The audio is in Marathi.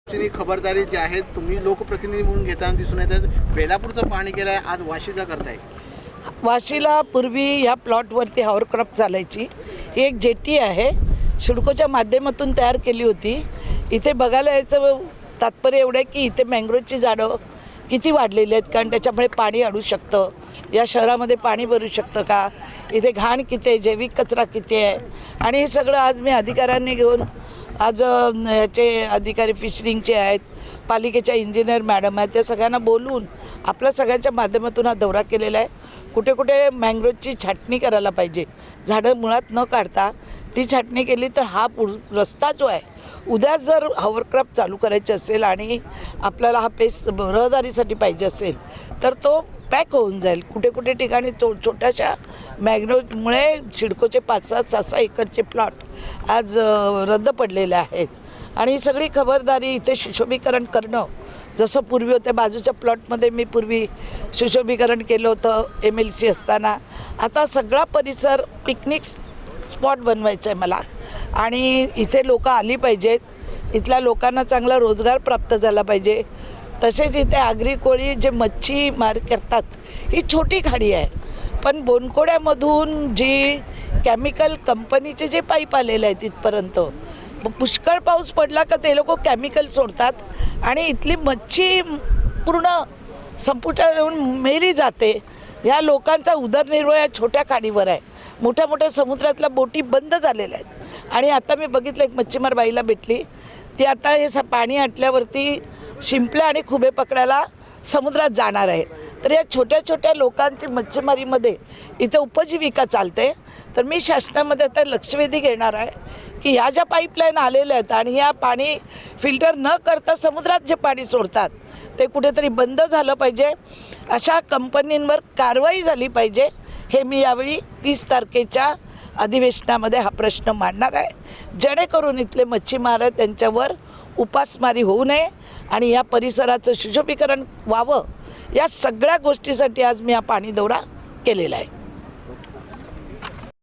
खबरदारी जी आहे तुम्ही लोकप्रतिनिधी म्हणून घेताना दिसून येतात। बेलापूरचं पाणी केलंय, आज वाशीचा करताय। वाशीला पूर्वी या प्लॉटवरती हॉवरक्राफ्ट चालायची। ही एक जेटी आहे, सिडकोच्या माध्यमातून तयार केली होती। इथे बघायला यायचं तात्पर्य एवढं की इथे मँग्रोवची झाडं किती वाढलेली आहेत, कारण त्याच्यामुळे पाणी अडू शकतं। या शहरामध्ये पाणी भरू शकतं का, इथे घाण किती आहे, जैविक कचरा किती आहे, आणि हे सगळं आज मी अधिकाऱ्यांनी घेऊन आज याचे अधिकारी फिशरिंगचे आहेत, पालिकेच्या इंजिनियर मॅडम आहेत, त्या सगळ्यांना बोलून आपल्या सगळ्यांच्या माध्यमातून हा दौरा केलेला आहे। कुठे कुठे मँग्रोवची छाटणी करायला पाहिजे, झाडं मुळात न काढता ती छाटणी केली तर हा रस्ता जो आहे उद्या जर हॉवरक्राफ्ट चालू करायचे असेल आणि आपल्याला हा पेस रहदारीसाठी पाहिजे असेल तर तो पॅक होऊन जाईल। कुठे कुठे ठिकाणी छोट्याशा मँग्रोवमुळे सिडकोचे 5-6 एकरचे प्लॉट आज रद्द पडलेले आहेत। आणि ही सगळी खबरदारी इथे सुशोभीकरण करणं, जसं पूर्वी होत्या बाजूच्या प्लॉटमध्ये मी पूर्वी सुशोभीकरण केलं होतं MLC असताना, आता सगळा परिसर पिकनिक स्पॉट बनवायचं आहे मला। आणि इथे लोक आली पाहिजेत, इथल्या लोकांना चांगला रोजगार प्राप्त झाला पाहिजे। तसेच इथे आगरी कोळी जे मच्छी मार करतात, ही छोटी खाडी आहे, पण बोनकोड्यामधून जी केमिकल कंपनीचे जे पाईप आलेले आहेत तिथपर्यंत पुष्कळ पाऊस पडला का ते लोक केमिकल सोडतात आणि इथली मच्छी पूर्ण संपुटात येऊन मेली जाते। या लोकांचा उदरनिर्वाह या छोट्या खाडीवर आहे। मोठ्या मोठ्या समुद्रातल्या बोटी बंद झालेल्या आहेत। आणि आता मी बघितलं एक मच्छीमार बाईला भेटली, ती आता हे पाणी आटल्यावरती शिंपल्या आणि खुबे पकडायला समुद्रात जाणार आहे। तर या छोट्या छोट्या लोकांची मच्छीमारीमध्ये इथे उपजीविका चालते। तर मी शासनामध्ये आता लक्षवेधी घेणार आहे की ह्या ज्या पाईपलाईन आलेल्या आहेत आणि ह्या पाणी फिल्टर न करता समुद्रात जे पाणी सोडतात ते कुठेतरी बंद झालं पाहिजे। अशा कंपनींवर कारवाई झाली पाहिजे। हे मी यावेळी 30 तारखेच्या अधिवेशनामध्ये हा प्रश्न मांडणार आहे, जेणेकरून इथले मच्छीमार आहेत त्यांच्यावर उपासमारी होऊ नये आणि या परिसराचं सुशोभीकरण व्हावं। या सगळ्या गोष्टीसाठी आज मी हा पाणी दौरा केलेला आहे।